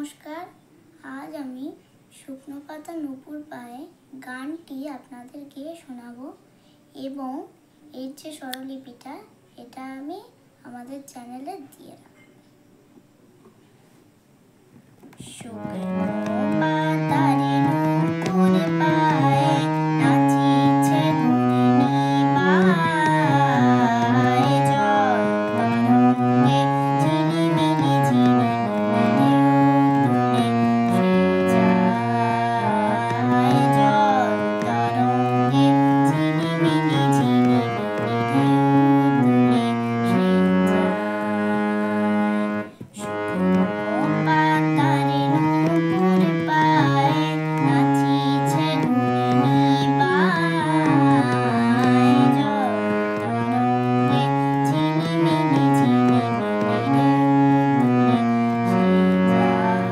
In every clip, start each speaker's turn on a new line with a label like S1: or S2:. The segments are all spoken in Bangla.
S1: নমস্কার। আজ আমি শুকনো পাতা নূপুর পায়ে গানটি আপনাদেরকে শোনাবো এবং এর যে স্বরলিপিটা এটা আমি আমাদের চ্যানেলে দিয়ে রাখবো। শুকনো পাতারে নূপুর পায়ে নাচিছে ঘূর্ণি বায়, জল তরঙ্গে ঝিলিমিলি ঝিলিমিলি ঢেউ তুলে সে যায়, জল তরঙ্গে ঝিলিমিলি ঝিলিমিলি ঢেউ তুলে সে যায়। শুকনো পাতারে নূপুর পায়ে নাচিছে ঘূর্ণি বায়, জল তরঙ্গে ঝিলিমিলি ঝিলিমিলি ঢেউ তুলে সে যায়,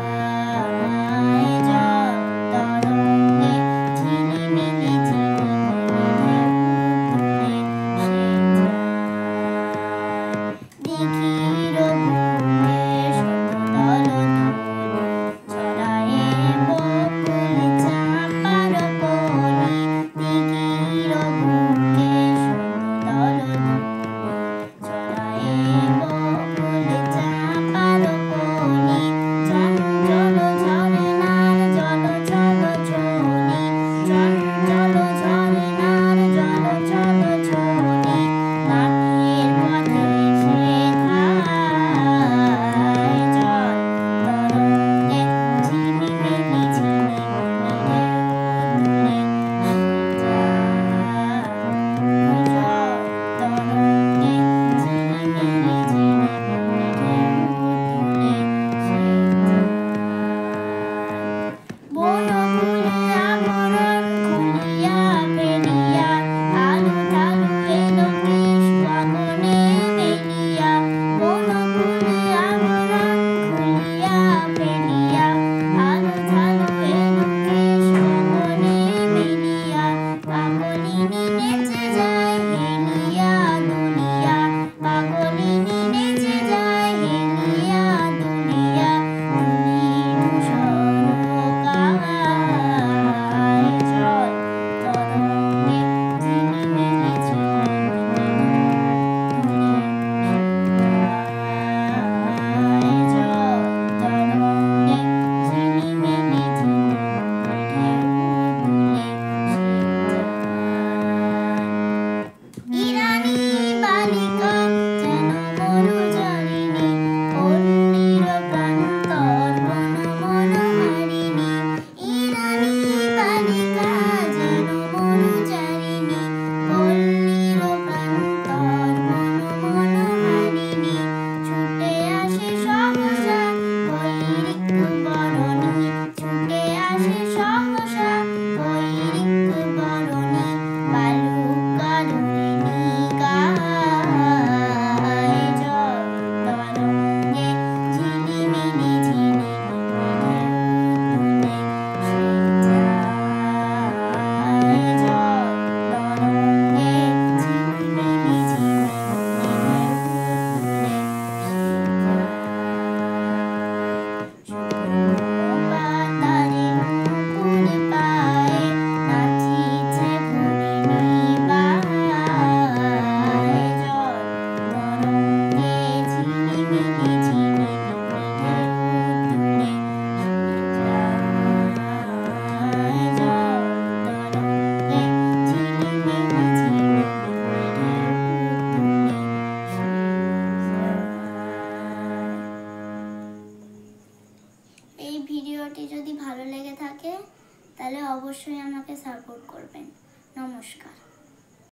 S1: জল তরঙ্গে ঝিলিমিলি ঝিলিমিলি ঢেউ তুলে সে যায়। দিঘির বুকে শতদল দোল ছড়ায়ে বকুল চাঁপার কলি, দিঘির বুকে শতদল দোল ছড়ায়ে বকুল চাঁপার কলি, চঞ্চল ঝরনার জল ছল ছলি, চঞ্চল ঝরনার জল ছল ছলি, মাটির পথে সে ধায়, জল তরঙ্গে ঝিলিমিলি ঝিলিমিলি ঢেউ তুলে সে যায়, জল তরঙ্গে ঝিলিমিলি ঝিলিমিলি ঢেউ তুলে সে যায়। বনফুল আবরণ খুলিয়া ফেলিয়া আলু ঢালু এলো কৃষ গগনে মেলিয়া, বনফুল আবরণ খুলিয়া ফেলিয়া আলু ঢালু এলো কৃষ গগনে মেলিয়া, পাগলিনী নেচে যায় হেলিয়া দুলিয়া, পাগলিনী নেচে যায় হেলিয়া দুলিয়া, ধূলি ধূসর গায়, জল তরঙ্গে ঝিলিমিলি ঝিলিমিলি ঢেউ তুলে সে যায়, জল তরঙ্গে ঝিলিমিলি ঝিলিমিলি ঢেউ তুলে সে যায়। ইরানী বালিকা যেন মরুঝরিণী, পল্লীর প্রান্তর বন মনোহারিণী, ইরানী বালিকা যেন মরুঝরিণী, পল্লীর প্রান্তর বন মনোহারিণী, ছুটে আসে সহসা কৈরিক বরণী, ছুটে আসে সহসা কৈরিক বরণী, বালুকা ধরিণী গায়, জল তরঙ্গে ঝিলিমিলি ঝিলিমিলি ঢেউ তুলে সে যায়, জল তরঙ্গে ঝিলিমিলি ঝিলিমিলি ঢেউ তুলে সে যায়। শুকনো পাতারে নূপুর পায়ে নাচিছে ঘূর্ণি বায়, জল তরঙ্গে ঝিলিমিলি ঝিলিমিলি ঢেউ তুলে সে যায়, জল তরঙ্গে ঝিলিমিলি ঝিলিমিলি ঢেউ তুলে সে যায়। এই ভিডিওটি যদি ভালো লেগে থাকে তাহলে অবশ্যই আমাকে সাপোর্ট করবেন। নমস্কার।